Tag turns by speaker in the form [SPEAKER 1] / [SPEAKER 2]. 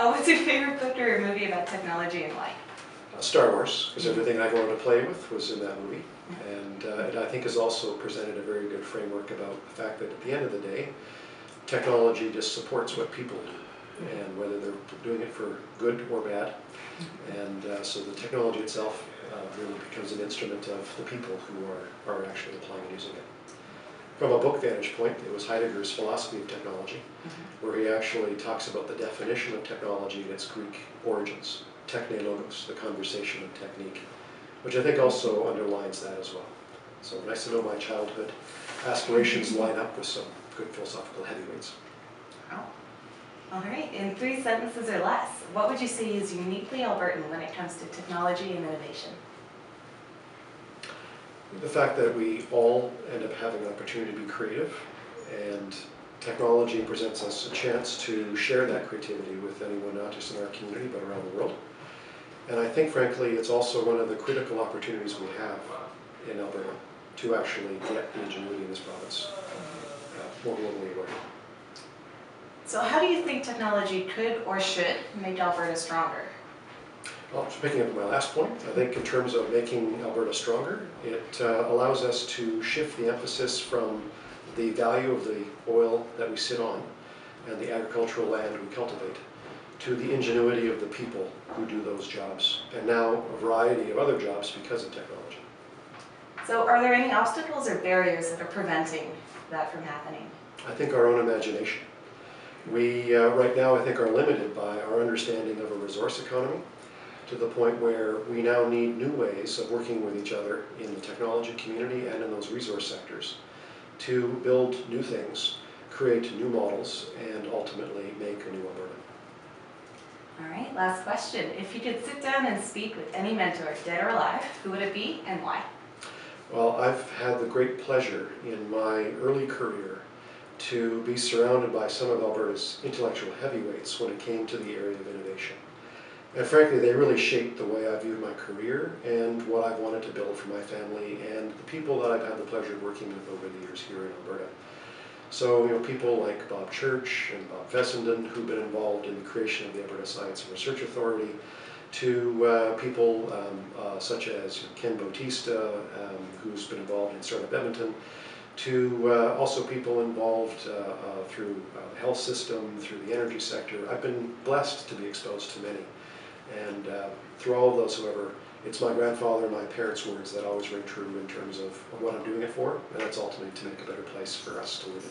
[SPEAKER 1] What's your favorite book or movie about technology and why?
[SPEAKER 2] Star Wars, because everything I wanted to play with was in that movie. And it, I think, has also presented a very good framework about the fact that at the end of the day, technology just supports what people do, and whether they're doing it for good or bad. And so the technology itself really becomes an instrument of the people who are actually applying and using it. From a book vantage point, it was Heidegger's philosophy of technology, where he actually talks about the definition of technology and its Greek origins, techne logos, the conversation of technique, which I think also underlines that as well. So nice to know my childhood aspirations line up with some good philosophical heavyweights.
[SPEAKER 1] Oh. All right, in 3 sentences or less, what would you say is uniquely Albertan when it comes to technology and innovation?
[SPEAKER 2] The fact that we all end up having an opportunity to be creative, and technology presents us a chance to share that creativity with anyone, not just in our community, but around the world. And I think, frankly, it's also one of the critical opportunities we have in Alberta to actually get the ingenuity in this province more globally aware.
[SPEAKER 1] So how do you think technology could or should make Alberta stronger?
[SPEAKER 2] Well, picking up my last point, I think in terms of making Alberta stronger, it allows us to shift the emphasis from the value of the oil that we sit on and the agricultural land we cultivate to the ingenuity of the people who do those jobs, and now a variety of other jobs because of technology.
[SPEAKER 1] So are there any obstacles or barriers that are preventing that from happening?
[SPEAKER 2] I think our own imagination. We, right now, I think, are limited by our understanding of a resource economy, to the point where we now need new ways of working with each other in the technology community and in those resource sectors to build new things, create new models, and ultimately make a new Alberta.
[SPEAKER 1] All right, last question. If you could sit down and speak with any mentor, dead or alive, who would it be and why?
[SPEAKER 2] Well, I've had the great pleasure in my early career to be surrounded by some of Alberta's intellectual heavyweights when it came to the area of innovation. And frankly, they really shaped the way I viewed my career and what I've wanted to build for my family and the people that I've had the pleasure of working with over the years here in Alberta. So, people like Bob Church and Bob Fessenden, who've been involved in the creation of the Alberta Science and Research Authority, to people such as Ken Bautista, who's been involved in Startup Edmonton, to also people involved through the health system, through the energy sector. I've been blessed to be exposed to many. And through all of those, however, it's my grandfather and my parents' words that always ring true in terms of what I'm doing it for, and that's ultimately to make a better place for us to live in.